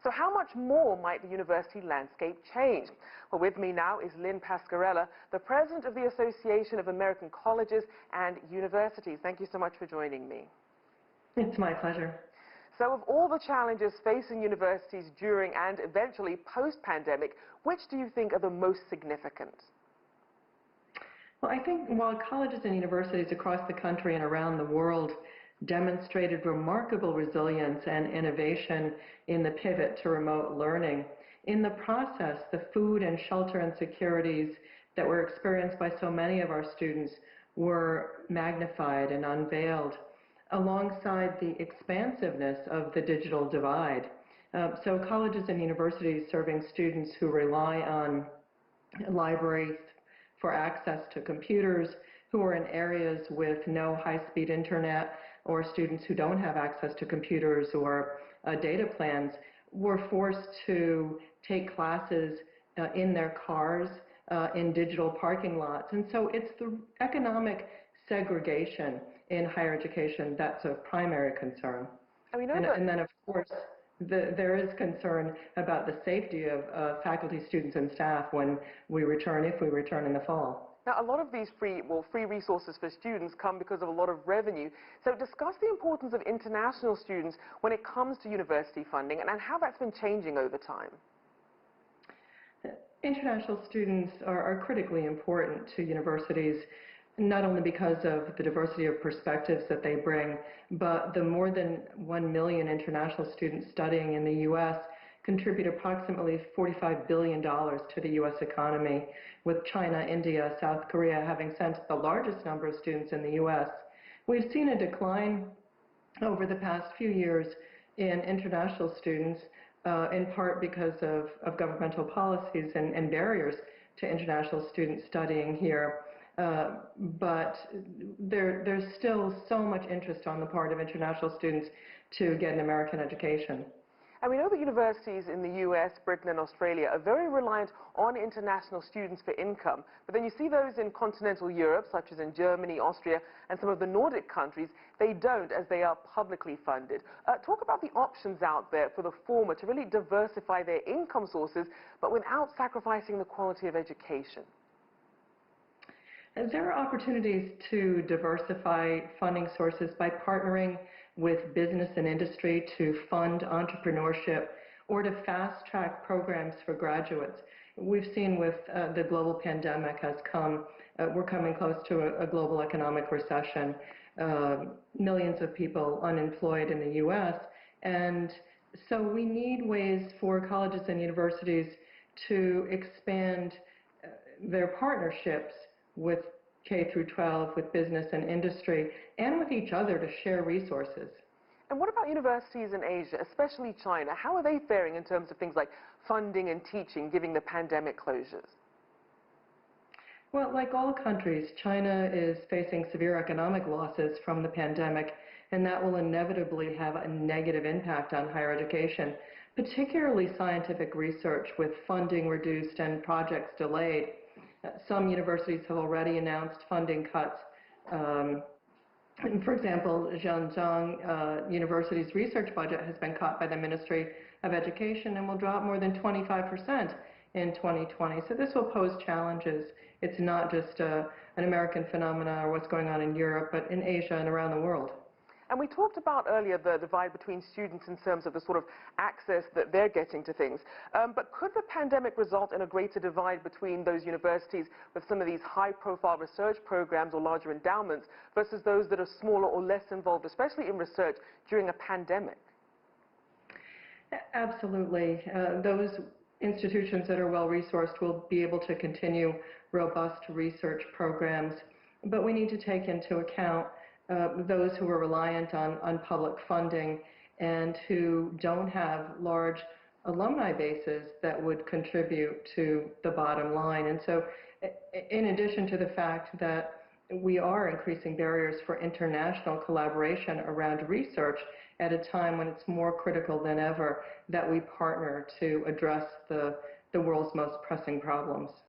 So how much more might the university landscape change? Well, with me now is Lynn Pasquerella, the president of the Association of American Colleges and Universities. Thank you so much for joining me. It's my pleasure. So of all the challenges facing universities during and eventually post-pandemic, which do you think are the most significant? Well, I think while colleges and universities across the country and around the world demonstrated remarkable resilience and innovation in the pivot to remote learning, in the process, the food and shelter insecurities that were experienced by so many of our students were magnified and unveiled, alongside the expansiveness of the digital divide. So colleges and universities serving students who rely on libraries for access to computers, who are in areas with no high-speed internet, or students who don't have access to computers or data plans, were forced to take classes in their cars, in digital parking lots. And so it's the economic segregation in higher education that's a primary concern. And then, of course, there is concern about the safety of faculty, students, and staff when we return, if we return in the fall. Now, a lot of these free resources for students come because of a lot of revenue. So discuss the importance of international students when it comes to university funding and how that's been changing over time. International students are critically important to universities, not only because of the diversity of perspectives that they bring, but the more than 1 million international students studying in the U.S. contribute approximately $45 billion to the U.S. economy, with China, India, South Korea having sent the largest number of students in the U.S. We've seen a decline over the past few years in international students, in part because of governmental policies and barriers to international students studying here. But there's still so much interest on the part of international students to get an American education. And we know that universities in the US, Britain and Australia are very reliant on international students for income. But then you see those in continental Europe, such as in Germany, Austria, and some of the Nordic countries, they don't, as they are publicly funded. Talk about the options out there for the former to really diversify their income sources, but without sacrificing the quality of education. There are opportunities to diversify funding sources by partnering with business and industry to fund entrepreneurship or to fast-track programs for graduates. We've seen with the global pandemic we're coming close to a global economic recession, millions of people unemployed in the U.S., and so we need ways for colleges and universities to expand their partnerships with K through 12, with business and industry, and with each other to share resources. And what about universities in Asia, especially China? How are they faring in terms of things like funding and teaching, given the pandemic closures? Well, like all countries, China is facing severe economic losses from the pandemic, and that will inevitably have a negative impact on higher education, particularly scientific research, with funding reduced and projects delayed. Some universities have already announced funding cuts. For example, Zhejiang University's research budget has been cut by the Ministry of Education and will drop more than 25% in 2020. So this will pose challenges. It's not just an American phenomenon or what's going on in Europe, but in Asia and around the world. And we talked about earlier the divide between students in terms of the sort of access that they're getting to things. But could the pandemic result in a greater divide between those universities with some of these high-profile research programs or larger endowments versus those that are smaller or less involved, especially in research during a pandemic? Absolutely. Those institutions that are well-resourced will be able to continue robust research programs, but we need to take into account those who are reliant on public funding and who don't have large alumni bases that would contribute to the bottom line. And so in addition to the fact that we are increasing barriers for international collaboration around research at a time when it's more critical than ever that we partner to address the world's most pressing problems.